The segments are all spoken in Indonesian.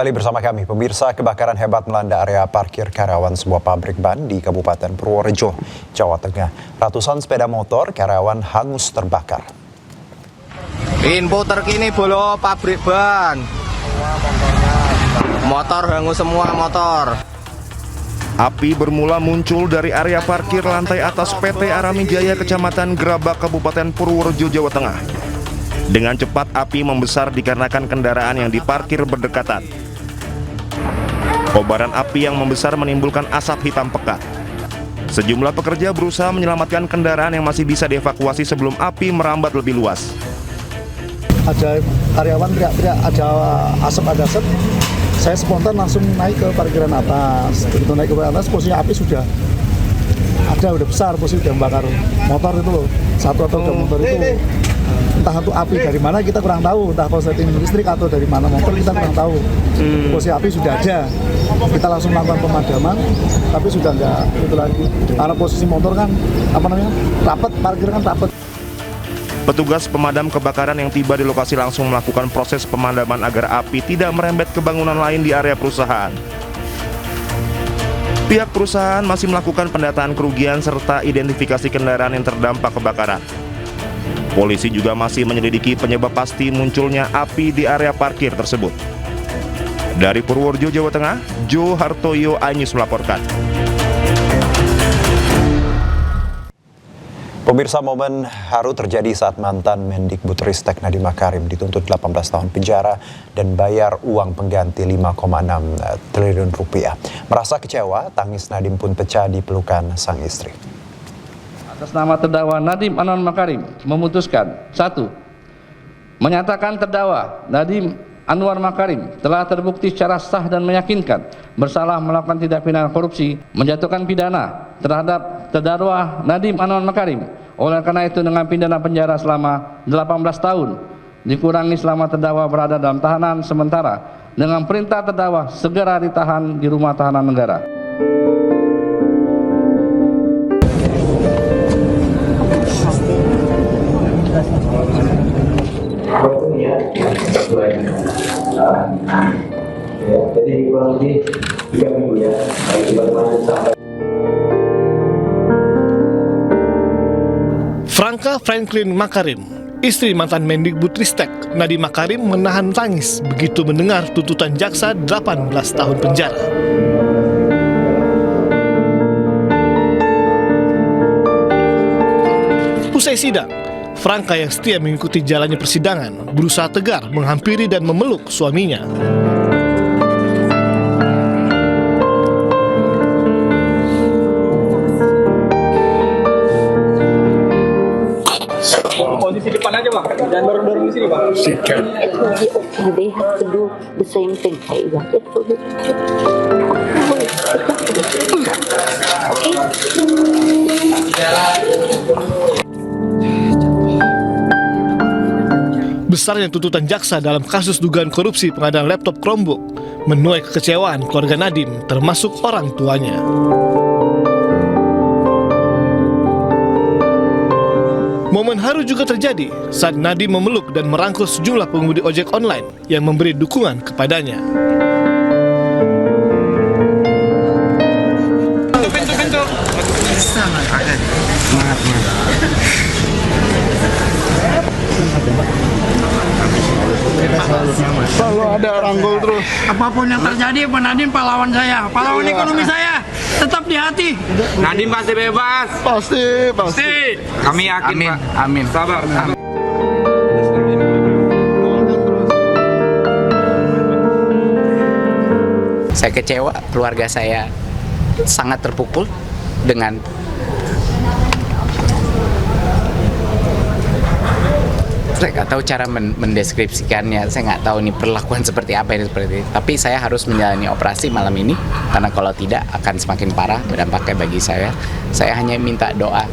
Kembali bersama kami, pemirsa. Kebakaran hebat melanda area parkir karyawan sebuah pabrik ban di Kabupaten Purworejo, Jawa Tengah. Ratusan sepeda motor karyawan hangus terbakar. Info terkini bolo pabrik ban. Motor hangus semua motor. Api bermula muncul dari area parkir lantai atas PT Aramijaya Kecamatan Grabak, Kabupaten Purworejo, Jawa Tengah. Dengan cepat api membesar dikarenakan kendaraan yang diparkir berdekatan. Kobaran api yang membesar menimbulkan asap hitam pekat. Sejumlah pekerja berusaha menyelamatkan kendaraan yang masih bisa dievakuasi sebelum api merambat lebih luas. Ada karyawan teriak-teriak, ada asap. Saya spontan langsung naik ke parkiran atas. Begitu naik ke parkiran atas, posisinya api sudah besar, posisi sudah membakar motor itu loh. Satu atau dua motor itu. Entah itu api dari mana kita kurang tahu, entah korsleting listrik atau dari mana motor kita kurang tahu. Posisi api sudah ada, kita langsung melakukan pemadaman, tapi sudah enggak itu lagi. Karena posisi motor kan rapat, parkir kan rapat. Petugas pemadam kebakaran yang tiba di lokasi langsung melakukan proses pemadaman agar api tidak merembet ke bangunan lain di area perusahaan. Pihak perusahaan masih melakukan pendataan kerugian serta identifikasi kendaraan yang terdampak kebakaran. Polisi juga masih menyelidiki penyebab pasti munculnya api di area parkir tersebut. Dari Purworejo, Jawa Tengah, Jo Hartoyo Anyus melaporkan. Pemirsa, momen haru terjadi saat mantan Mendikbudristek Nadiem Makarim dituntut 18 tahun penjara dan bayar uang pengganti 5,6 triliun rupiah. Merasa kecewa, tangis Nadiem pun pecah di pelukan sang istri. Atas nama terdakwa Nadiem Anwar Makarim memutuskan: 1. Menyatakan terdakwa Nadiem Anwar Makarim telah terbukti secara sah dan meyakinkan bersalah melakukan tindak pidana korupsi, menjatuhkan pidana terhadap terdakwa Nadiem Anwar Makarim. Oleh karena itu dengan pidana penjara selama 18 tahun dikurangi selama terdakwa berada dalam tahanan sementara dengan perintah terdakwa segera ditahan di rumah tahanan negara. Jadi kurang lebih 3 minggu ya, sampai. Franka Franklin Makarim, istri mantan Mendikbudristek Nadiem Makarim, menahan tangis begitu mendengar tuntutan jaksa 18 tahun penjara. Usai sidang, Franka yang setia mengikuti jalannya persidangan berusaha tegar menghampiri dan memeluk suaminya. Posisi depan aja bang, jangan dorong-dorong di sini bang. They have to do the same thing. Besarnya tuntutan jaksa dalam kasus dugaan korupsi pengadaan laptop Chromebook menuai kekecewaan keluarga Nadiem, termasuk orang tuanya. Momen haru juga terjadi saat Nadiem memeluk dan merangkul sejumlah pengemudi ojek online yang memberi dukungan kepadanya. Selalu ada rangkul terus. Apapun yang terjadi, Pak Nadiem pahlawan saya, pahlawan ekonomi saya, tetap di hati. Nadiem pasti bebas. Pasti. Kami yakin, Amin. Pak. Amin. Sabar. Saya kecewa, keluarga saya sangat terpukul dengan saya nggak tahu cara mendeskripsikannya. Saya nggak tahu ini perlakuan seperti apa ini seperti ini. Tapi saya harus menjalani operasi malam ini karena kalau tidak akan semakin parah dampaknya bagi saya. Saya hanya minta doa.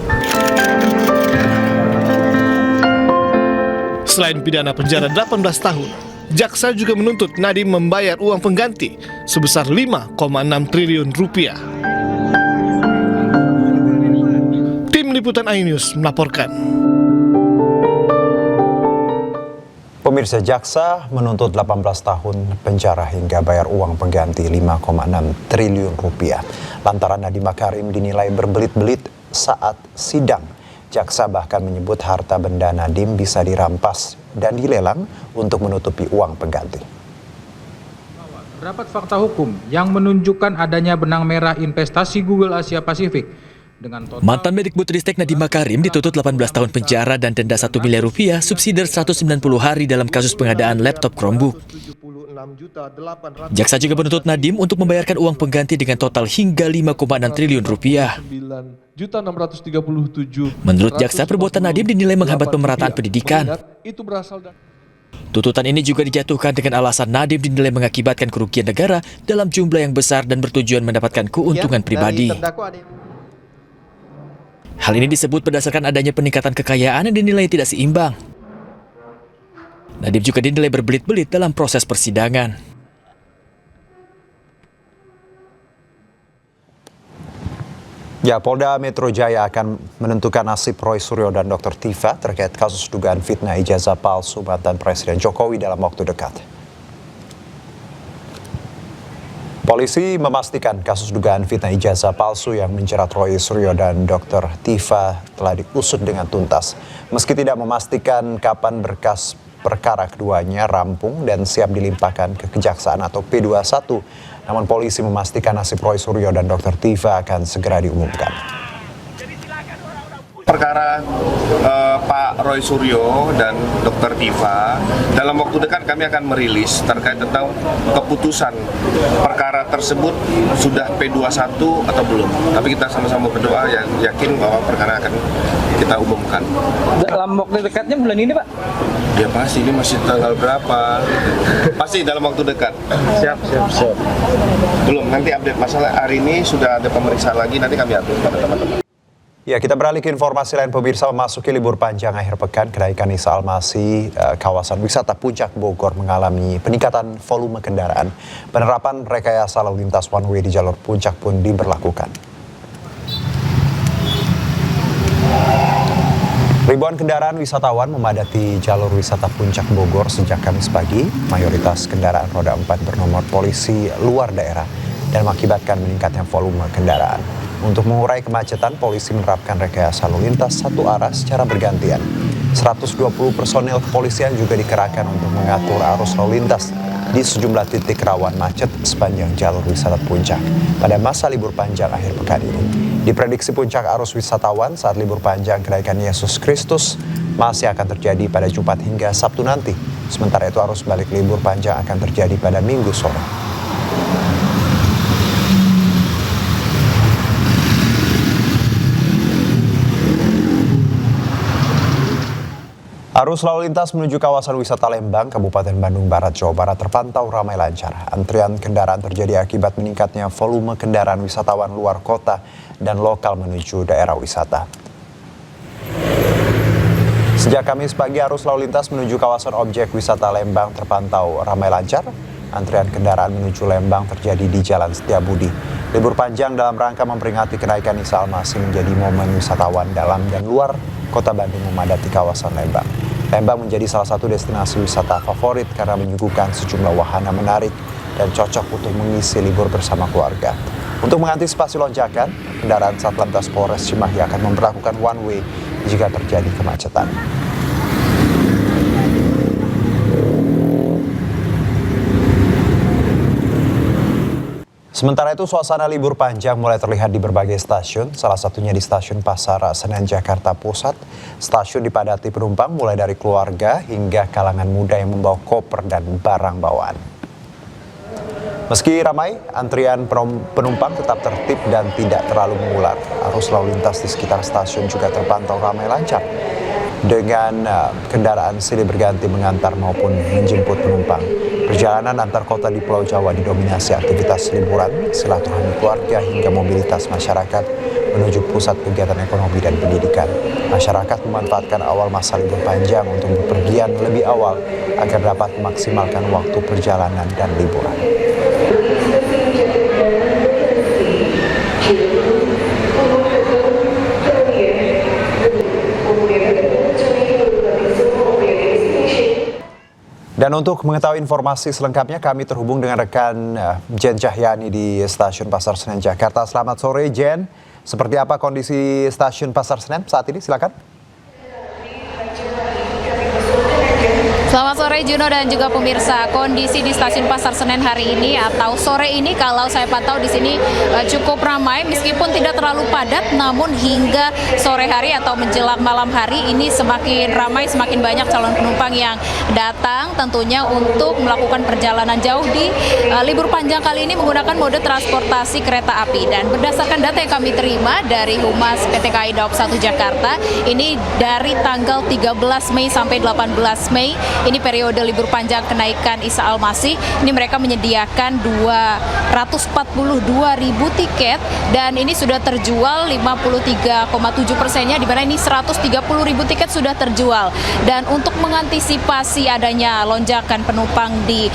Selain pidana penjara 18 tahun, jaksa juga menuntut Nadiem membayar uang pengganti sebesar 5,6 triliun rupiah. Tim Liputan iNews melaporkan. Pemirsa, jaksa menuntut 18 tahun penjara hingga bayar uang pengganti 5,6 triliun rupiah. Lantaran Nadiem Makarim dinilai berbelit-belit saat sidang. Jaksa bahkan menyebut harta benda Nadiem bisa dirampas dan dilelang untuk menutupi uang pengganti. Terdapat fakta hukum yang menunjukkan adanya benang merah investasi Google Asia Pasifik. Mantan Mendikbudristek Nadiem Makarim dituntut 18 tahun penjara dan denda 1 miliar rupiah subsidi 190 hari dalam kasus pengadaan laptop Chromebook. Jaksa juga menuntut Nadiem untuk membayarkan uang pengganti dengan total hingga 5,6 triliun rupiah. Menurut jaksa, perbuatan Nadiem dinilai menghambat pemerataan pendidikan. Tuntutan ini juga dijatuhkan dengan alasan Nadiem dinilai mengakibatkan kerugian negara dalam jumlah yang besar dan bertujuan mendapatkan keuntungan pribadi. Hal ini disebut berdasarkan adanya peningkatan kekayaan yang dinilai tidak seimbang. Nadiem juga dinilai berbelit-belit dalam proses persidangan. Ya, Polda Metro Jaya akan menentukan nasib Roy Suryo dan Dr. Tifa terkait kasus dugaan fitnah ijazah palsu mantan Presiden Jokowi dalam waktu dekat. Polisi memastikan kasus dugaan fitnah ijazah palsu yang menjerat Roy Suryo dan Dr. Tifa telah diusut dengan tuntas. Meski tidak memastikan kapan berkas perkara keduanya rampung dan siap dilimpahkan ke Kejaksaan atau P21, namun polisi memastikan nasib Roy Suryo dan Dr. Tifa akan segera diumumkan. Perkara Pak Roy Suryo dan Dr. Tifa dalam waktu dekat kami akan merilis terkait tentang keputusan perkara tersebut sudah P21 atau belum. Tapi kita sama-sama berdoa yakin bahwa perkara akan kita umumkan. Dalam waktu dekatnya bulan ini, Pak? Ya pasti, ini masih tanggal berapa? Pasti dalam waktu dekat. Siap. Belum, nanti update masalah hari ini sudah ada pemeriksaan lagi, nanti kami update pada teman-teman. Ya, kita beralih ke informasi lain. Pemirsa, memasuki libur panjang akhir pekan, kedai Kanisa Almasi, kawasan wisata Puncak Bogor mengalami peningkatan volume kendaraan. Penerapan rekayasa lalu lintas one way di jalur puncak pun diberlakukan. Ribuan kendaraan wisatawan memadati jalur wisata Puncak Bogor sejak Kamis pagi. Mayoritas kendaraan roda 4 bernomor polisi luar daerah dan mengakibatkan meningkatnya volume kendaraan. Untuk mengurai kemacetan, polisi menerapkan rekayasa lalu lintas satu arah secara bergantian. 120 personil kepolisian juga dikerahkan untuk mengatur arus lalu lintas di sejumlah titik rawan macet sepanjang jalur wisata Puncak pada masa libur panjang akhir pekan ini. Diprediksi puncak arus wisatawan saat libur panjang kenaikan Yesus Kristus masih akan terjadi pada Jumat hingga Sabtu nanti. Sementara itu arus balik libur panjang akan terjadi pada Minggu sore. Arus lalu lintas menuju kawasan wisata Lembang, Kabupaten Bandung Barat, Jawa Barat terpantau ramai lancar. Antrian kendaraan terjadi akibat meningkatnya volume kendaraan wisatawan luar kota dan lokal menuju daerah wisata. Sejak Kamis pagi, arus lalu lintas menuju kawasan objek wisata Lembang terpantau ramai lancar. Antrian kendaraan menuju Lembang terjadi di Jalan Setiabudi. Libur panjang dalam rangka memperingati kenaikan Isa Almasih menjadi momen wisatawan dalam dan luar kota Bandung memadati kawasan Lembang. Lembang menjadi salah satu destinasi wisata favorit karena menyuguhkan sejumlah wahana menarik dan cocok untuk mengisi libur bersama keluarga. Untuk mengantisipasi lonjakan, kendaraan Satlantas Polres Cimahi akan memperlakukan one way jika terjadi kemacetan. Sementara itu, suasana libur panjang mulai terlihat di berbagai stasiun, salah satunya di Stasiun Pasar Senen, Jakarta Pusat. Stasiun dipadati penumpang mulai dari keluarga hingga kalangan muda yang membawa koper dan barang bawaan. Meski ramai, antrian penumpang tetap tertib dan tidak terlalu mengular. Arus lalu lintas di sekitar stasiun juga terpantau ramai lancar, dengan kendaraan silih berganti mengantar maupun menjemput penumpang. Perjalanan antar kota di Pulau Jawa didominasi aktivitas liburan, silaturahmi keluarga hingga mobilitas masyarakat menuju pusat kegiatan ekonomi dan pendidikan. Masyarakat memanfaatkan awal masa libur panjang untuk bepergian lebih awal agar dapat memaksimalkan waktu perjalanan dan liburan. Dan untuk mengetahui informasi selengkapnya, kami terhubung dengan rekan Jen Cahyani di Stasiun Pasar Senen, Jakarta. Selamat sore, Jen. Seperti apa kondisi Stasiun Pasar Senen saat ini? Silakan. Selamat sore Juno dan juga pemirsa. Kondisi di Stasiun Pasar Senen hari ini atau sore ini kalau saya pantau di sini cukup ramai meskipun tidak terlalu padat, namun hingga sore hari atau menjelang malam hari ini semakin ramai, semakin banyak calon penumpang yang datang tentunya untuk melakukan perjalanan jauh di libur panjang kali ini menggunakan mode transportasi kereta api. Dan berdasarkan data yang kami terima dari Humas PT KAI Daob 1 Jakarta, ini dari tanggal 13 Mei sampai 18 Mei ini periode libur panjang kenaikan Isa Al-Masih. Ini mereka menyediakan 242.000 tiket dan ini sudah terjual 53,7%-nya, di mana ini 130.000 tiket sudah terjual. Dan untuk mengantisipasi adanya lonjakan penumpang di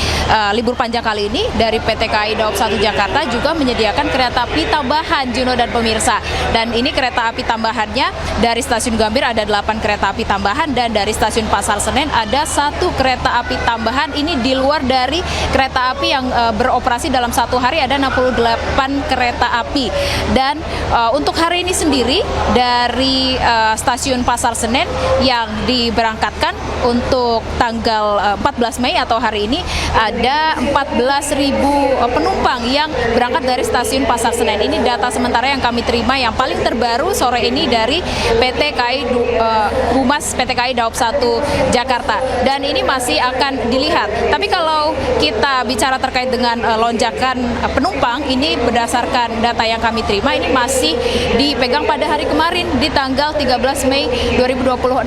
libur panjang kali ini, dari PT KAI Daob 1 Jakarta juga menyediakan kereta api tambahan, Juno dan pemirsa. Dan ini kereta api tambahannya dari Stasiun Gambir ada 8 kereta api tambahan dan dari Stasiun Pasar Senen ada 1 kereta api tambahan. Ini di luar dari kereta api yang beroperasi dalam satu hari ada 68 kereta api. Dan untuk hari ini sendiri dari Stasiun Pasar Senen yang diberangkatkan untuk tanggal 14 Mei atau hari ini ada 14.000 penumpang yang berangkat dari Stasiun Pasar Senen. Ini data sementara yang kami terima yang paling terbaru sore ini dari PT KAI Humas PT KAI Daob 1 Jakarta. Dan ini masih akan dilihat. Tapi kalau kita bicara terkait dengan lonjakan penumpang, ini berdasarkan data yang kami terima ini masih dipegang pada hari kemarin di tanggal 13 Mei 2026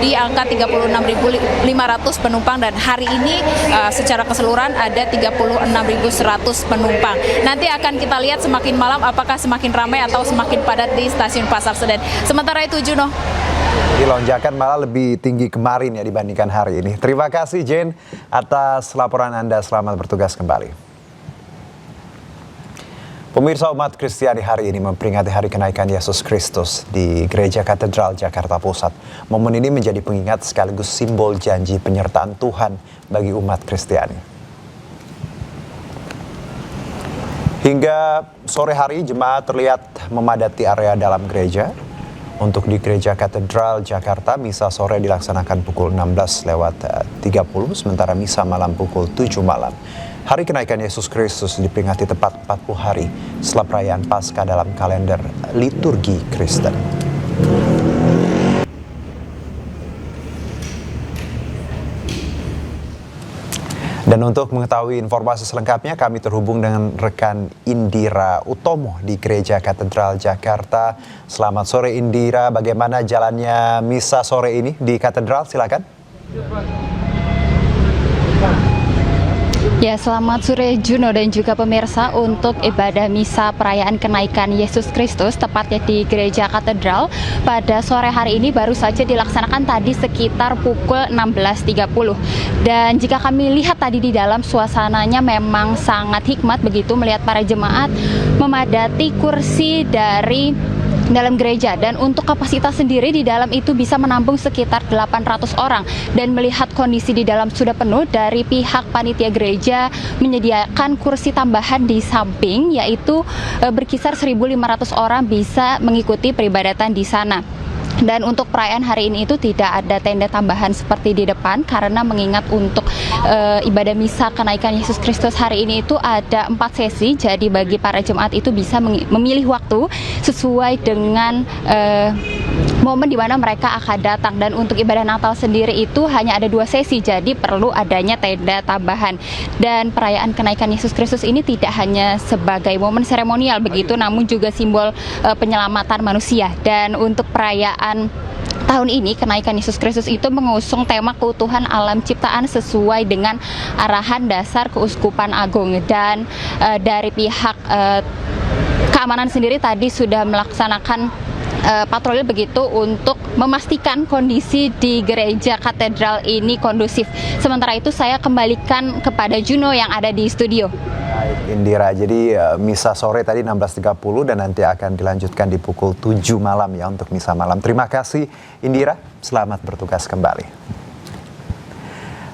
di angka 36.500 penumpang dan hari ini secara keseluruhan ada 36.100 penumpang. Nanti akan kita lihat semakin malam apakah semakin ramai atau semakin padat di Stasiun Pasar Senen. Sementara itu Juno. Di lonjakan malah lebih tinggi kemarin ya dibandingkan hari ini. Terima kasih Jen atas laporan Anda. Selamat bertugas kembali. Pemirsa, umat Kristiani hari ini memperingati hari kenaikan Yesus Kristus di Gereja Katedral Jakarta Pusat. Momen ini menjadi pengingat sekaligus simbol janji penyertaan Tuhan bagi umat Kristiani. Hingga sore hari jemaat terlihat memadati area dalam gereja. Untuk di Gereja Katedral Jakarta, misa sore dilaksanakan pukul 16:30, sementara misa malam pukul 7 malam. Hari kenaikan Yesus Kristus diperingati tepat 40 hari setelah perayaan Paskah dalam kalender liturgi Kristen. Dan untuk mengetahui informasi selengkapnya, kami terhubung dengan rekan Indira Utomo di Gereja Katedral Jakarta. Selamat sore Indira, bagaimana jalannya misa sore ini di Katedral? Silakan. Ya, selamat sore Juno dan juga pemirsa. Untuk ibadah misa perayaan kenaikan Yesus Kristus tepatnya di Gereja Katedral pada sore hari ini baru saja dilaksanakan tadi sekitar pukul 16.30. Dan jika kami lihat tadi di dalam, suasananya memang sangat hikmat begitu melihat para jemaat memadati kursi dari dalam gereja, dan untuk kapasitas sendiri di dalam itu bisa menampung sekitar 800 orang. Dan melihat kondisi di dalam sudah penuh, dari pihak panitia gereja menyediakan kursi tambahan di samping, yaitu berkisar 1.500 orang bisa mengikuti peribadatan di sana. Dan untuk perayaan hari ini itu tidak ada tenda tambahan seperti di depan, karena mengingat untuk ibadah misa kenaikan Yesus Kristus hari ini itu ada 4 sesi. Jadi bagi para jemaat itu bisa memilih waktu sesuai dengan momen di mana mereka akan datang. Dan untuk ibadah Natal sendiri itu hanya ada 2 sesi, jadi perlu adanya tenda tambahan. Dan perayaan kenaikan Yesus Kristus ini tidak hanya sebagai momen seremonial begitu, namun juga simbol penyelamatan manusia. Dan untuk perayaan tahun ini kenaikan Yesus Kristus itu mengusung tema keutuhan alam ciptaan sesuai dengan arahan dasar Keuskupan Agung. Dan dari pihak keamanan sendiri tadi sudah melaksanakan patroli begitu untuk memastikan kondisi di Gereja Katedral ini kondusif. Sementara itu saya kembalikan kepada Juno yang ada di studio. Baik Indira, jadi misa sore tadi 16.30 dan nanti akan dilanjutkan di pukul 7 malam ya untuk misa malam. Terima kasih Indira, selamat bertugas kembali.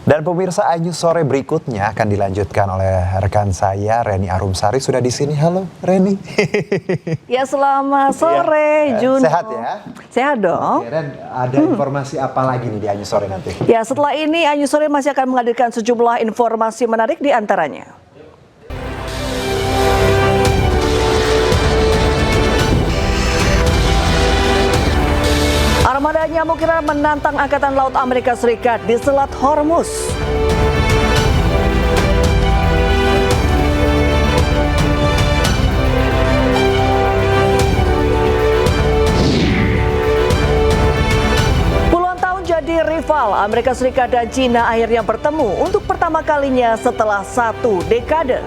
Dan Dan pemirsa, Anyu sore berikutnya akan dilanjutkan oleh rekan saya Reni Arumsari. Sudah di sini. Halo Reni. Ya, selamat sore Juno. Sehat ya? Sehat dong. Oke, dan ada informasi apa lagi nih di Anyu sore nanti? Ya, setelah ini Anyu sore masih akan menghadirkan sejumlah informasi menarik di antaranya. Armada nyamuk Iran menantang Angkatan Laut Amerika Serikat di Selat Hormuz. Puluhan tahun jadi rival, Amerika Serikat dan Cina akhirnya bertemu untuk pertama kalinya setelah 1 dekade.